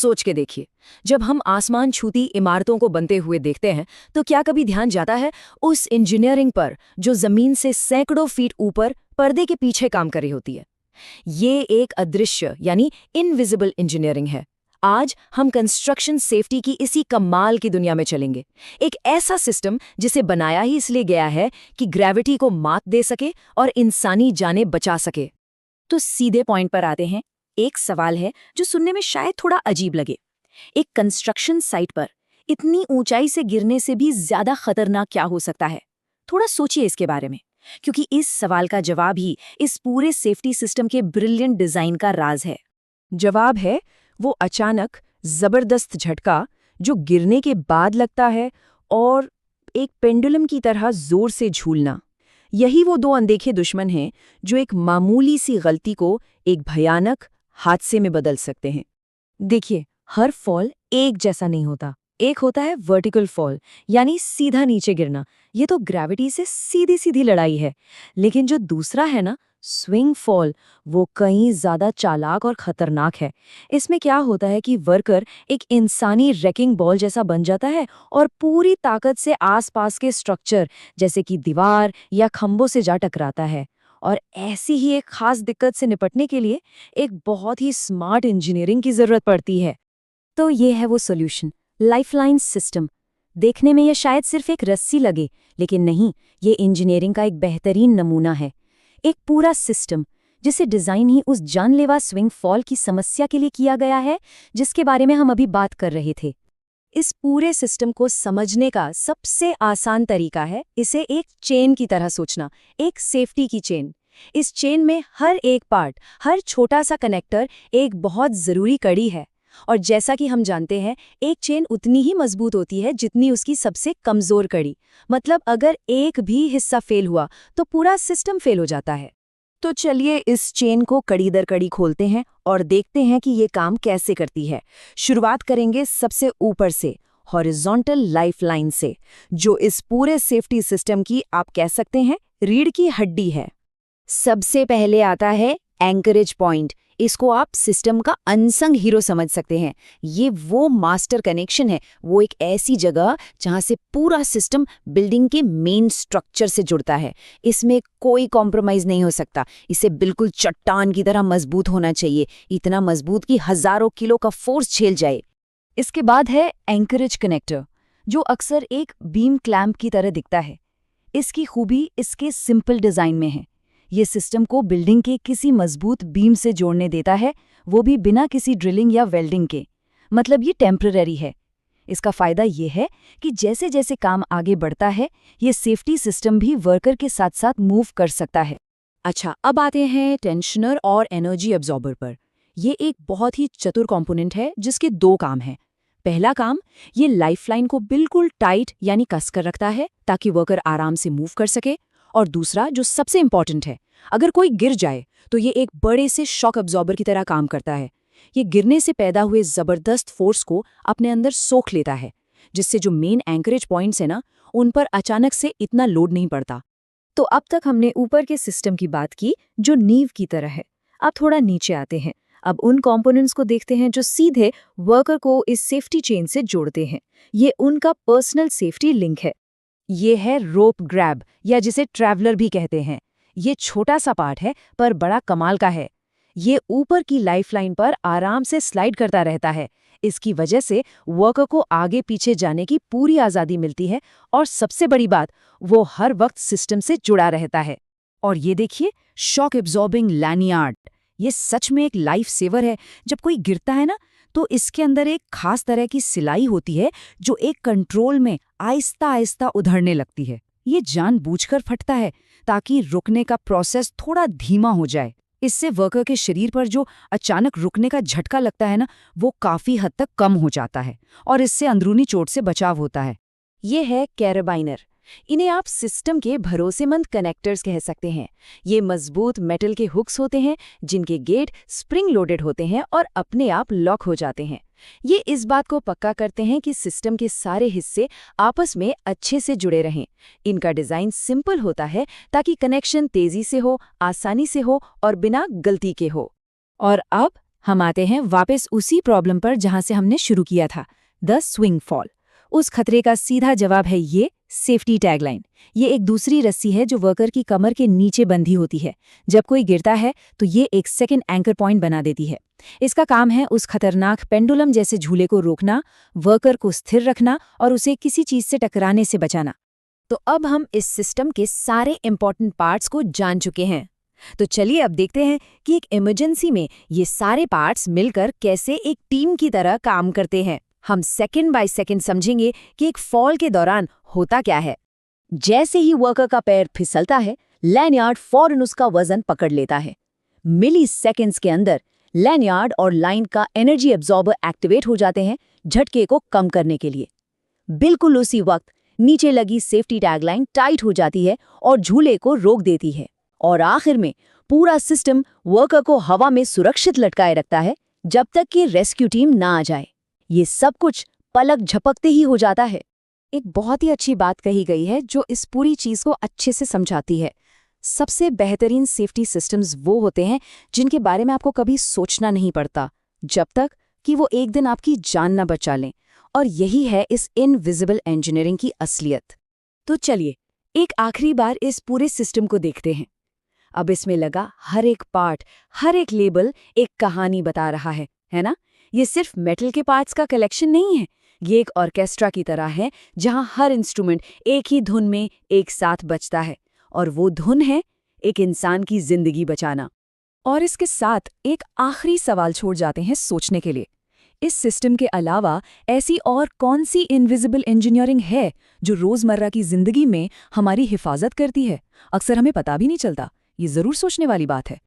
सोच के देखिए, जब हम आसमान छूती इमारतों को बनते हुए देखते हैं तो क्या कभी ध्यान जाता है उस इंजीनियरिंग पर जो जमीन से सैकड़ों फीट ऊपर पर्दे के पीछे काम कर रही होती है। ये एक अदृश्य यानी इनविजिबल इंजीनियरिंग है। आज हम कंस्ट्रक्शन सेफ्टी की इसी कमाल की दुनिया में चलेंगे। एक ऐसा सिस्टम जिसे बनाया ही इसलिए गया है कि ग्रेविटी को मात दे सके और इंसानी जानें बचा सके। तो सीधे पॉइंट पर आते हैं। एक सवाल है जो सुनने में शायद थोड़ा अजीब लगे। एक कंस्ट्रक्शन साइट पर इतनी ऊंचाई से गिरने से भी ज्यादा खतरनाक क्या हो सकता है? थोड़ा सोचिए इसके बारे में, क्योंकि इस सवाल का जवाब ही इस पूरे सेफ्टी सिस्टम के ब्रिलियंट डिजाइन का राज है। जवाब है वो अचानक जबरदस्त झटका जो गिरने के बाद लगता है और एक पेंडुलम की तरह जोर से झूलना। यही वो दो अनदेखे दुश्मन हैं जो एक मामूली सी गलती को एक भयानक हादसे में बदल सकते हैं। देखिए, हर फॉल एक जैसा नहीं होता। एक होता है वर्टिकल फॉल, यानी सीधा नीचे गिरना। ये तो ग्रेविटी से सीधी सीधी लड़ाई है। लेकिन जो दूसरा है ना, स्विंग फॉल, वो कहीं ज्यादा चालाक और खतरनाक है। इसमें क्या होता है कि वर्कर एक इंसानी रेकिंग बॉल जैसा बन जाता है और पूरी ताकत से आसपास के स्ट्रक्चर जैसे कि दीवार या खंभों से जा टकराता है। और ऐसी ही एक खास दिक्कत से निपटने के लिए एक बहुत ही स्मार्ट इंजीनियरिंग की जरूरत पड़ती है। तो ये है वो सॉल्यूशन, लाइफलाइन सिस्टम। देखने में ये शायद सिर्फ एक रस्सी लगे, लेकिन नहीं, ये इंजीनियरिंग का एक बेहतरीन नमूना है। एक पूरा सिस्टम जिसे डिजाइन ही उस जानलेवा स्विंग फॉल की समस्या के लिए किया गया है जिसके बारे में हम अभी बात कर रहे थे। इस पूरे सिस्टम को समझने का सबसे आसान तरीका है इसे एक चेन की तरह सोचना, एक सेफ्टी की चेन। इस चेन में हर एक पार्ट, हर छोटा सा कनेक्टर एक बहुत जरूरी कड़ी है। और जैसा कि हम जानते हैं, एक चेन उतनी ही मजबूत होती है जितनी उसकी सबसे कमजोर कड़ी। मतलब अगर एक भी हिस्सा फेल हुआ तो पूरा सिस्टम फेल हो जाता है। तो चलिए इस चेन को कड़ी दर कड़ी खोलते हैं और देखते हैं कि ये काम कैसे करती है। शुरुआत करेंगे सबसे ऊपर से, हॉरिजॉन्टल लाइफलाइन से, जो इस पूरे सेफ्टी सिस्टम की आप कह सकते हैं रीढ़ की हड्डी है। सबसे पहले आता है एंकरेज पॉइंट। इसको आप सिस्टम का अनसंग हीरो समझ सकते हैं। ये वो मास्टर कनेक्शन है, वो एक ऐसी जगह जहां से पूरा सिस्टम बिल्डिंग के मेन स्ट्रक्चर से जुड़ता है। इसमें कोई कॉम्प्रोमाइज नहीं हो सकता। इसे बिल्कुल चट्टान की तरह मजबूत होना चाहिए, इतना मजबूत कि हजारों किलो का फोर्स झेल जाए। इसके बाद है एंकरेज कनेक्टर, जो अक्सर एक बीम क्लैंप की तरह दिखता है। इसकी खूबी इसके सिंपल डिजाइन में है। ये सिस्टम को बिल्डिंग के किसी मजबूत बीम से जोड़ने देता है, वो भी बिना किसी ड्रिलिंग या वेल्डिंग के। मतलब ये टेम्पररी है। इसका फायदा ये है कि जैसे जैसे काम आगे बढ़ता है, ये सेफ्टी सिस्टम भी वर्कर के साथ साथ मूव कर सकता है। अच्छा, अब आते हैं टेंशनर और एनर्जी एब्जॉर्बर पर। ये एक बहुत ही चतुर कंपोनेंट है जिसके दो काम हैं। पहला काम, ये लाइफलाइन को बिल्कुल टाइट यानी कसकर रखता है ताकि वर्कर आराम से मूव कर सके। और दूसरा, जो सबसे इंपॉर्टेंट है, अगर कोई गिर जाए तो ये एक बड़े से शॉक अब्जॉर्बर की तरह काम करता है। ये गिरने से पैदा हुए जबरदस्त फोर्स को अपने अंदर सोख लेता है, जिससे जो मेन एंकरेज पॉइंट्स है ना, उन पर अचानक से इतना लोड नहीं पड़ता। तो अब तक हमने ऊपर के सिस्टम की बात की जो नींव की तरह है। अब थोड़ा नीचे आते हैं। अब उन कंपोनेंट्स को देखते हैं जो सीधे वर्कर को इस सेफ्टी चेन से जोड़ते हैं। ये उनका पर्सनल सेफ्टी लिंक है। ये है रोप ग्रैब, या जिसे ट्रैवलर भी कहते हैं। ये छोटा सा पार्ट है पर बड़ा कमाल का है। ये ऊपर की लाइफलाइन पर आराम से स्लाइड करता रहता है। इसकी वजह से वर्कर को आगे पीछे जाने की पूरी आज़ादी मिलती है और सबसे बड़ी बात, वो हर वक्त सिस्टम से जुड़ा रहता है। और ये देखिए, शॉक एब्जॉर्बिंग लैनियार्ड। ये सच में एक लाइफ सेवर है। जब कोई गिरता है ना, तो इसके अंदर एक खास तरह की सिलाई होती है जो एक कंट्रोल में आहिस्ता आहिस्ता उधड़ने लगती है। ये जानबूझकर फटता है ताकि रुकने का प्रोसेस थोड़ा धीमा हो जाए। इससे वर्कर के शरीर पर जो अचानक रुकने का झटका लगता है ना, वो काफी हद तक कम हो जाता है और इससे अंदरूनी चोट से बचाव होता है। ये है कैराबाइनर। इन्हें आप सिस्टम के भरोसेमंद कनेक्टर्स कह सकते हैं। ये मजबूत मेटल के हुक्स होते हैं जिनके गेट स्प्रिंग लोडेड होते हैं और अपने आप लॉक हो जाते हैं। ये इस बात को पक्का करते हैं कि सिस्टम के सारे हिस्से आपस में अच्छे से जुड़े रहें। इनका डिजाइन सिंपल होता है ताकि कनेक्शन तेजी से हो, आसानी से हो और बिना गलती के हो। और अब हम आते हैं वापस उसी प्रॉब्लम पर जहां से हमने शुरू किया था, द स्विंग फॉल। उस खतरे का सीधा जवाब है ये सेफ्टी टैगलाइन। ये एक दूसरी रस्सी है जो वर्कर की कमर के नीचे बंधी होती है। जब कोई गिरता है तो ये एक सेकंड एंकर पॉइंट बना देती है। इसका काम है उस खतरनाक पेंडुलम जैसे झूले को रोकना, वर्कर को स्थिर रखना और उसे किसी चीज से टकराने से बचाना। तो अब हम इस सिस्टम के सारे इंपॉर्टेंट पार्ट्स को जान चुके हैं। तो चलिए अब देखते हैं कि एक इमरजेंसी में ये सारे पार्ट्स मिलकर कैसे एक टीम की तरह काम करते हैं। हम सेकंड बाय सेकंड समझेंगे कि एक फॉल के दौरान होता क्या है। जैसे ही वर्कर का पैर फिसलता है, लैनयार्ड फौरन उसका वजन पकड़ लेता है। मिली सेकेंड्स के अंदर लैनयार्ड और लाइन का एनर्जी एब्जॉर्बर एक्टिवेट हो जाते हैं झटके को कम करने के लिए। बिल्कुल उसी वक्त नीचे लगी सेफ्टी टैगलाइन टाइट हो जाती है और झूले को रोक देती है। और आखिर में पूरा सिस्टम वर्कर को हवा में सुरक्षित लटकाए रखता है जब तक कि रेस्क्यू टीम ना आ जाए। ये सब कुछ पलक झपकते ही हो जाता है। एक बहुत ही अच्छी बात कही गई है जो इस पूरी चीज को अच्छे से समझाती है। सबसे बेहतरीन सेफ्टी सिस्टम्स वो होते हैं जिनके बारे में आपको कभी सोचना नहीं पड़ता, जब तक कि वो एक दिन आपकी जान न बचा लें। और यही है इस इनविजिबल इंजीनियरिंग की असलियत। तो चलिए एक आखिरी बार इस पूरे सिस्टम को देखते हैं। अब इसमें लगा हर एक पार्ट, हर एक लेबल एक कहानी बता रहा है ना? ये सिर्फ मेटल के पार्ट्स का कलेक्शन नहीं है, ये एक ऑर्केस्ट्रा की तरह है जहां हर इंस्ट्रूमेंट एक ही धुन में एक साथ बजता है, और वो धुन है एक इंसान की जिंदगी बचाना। और इसके साथ एक आखिरी सवाल छोड़ जाते हैं सोचने के लिए। इस सिस्टम के अलावा ऐसी और कौन सी इनविजिबल इंजीनियरिंग है जो रोजमर्रा की जिंदगी में हमारी हिफाजत करती है? अक्सर हमें पता भी नहीं चलता। ये जरूर सोचने वाली बात है।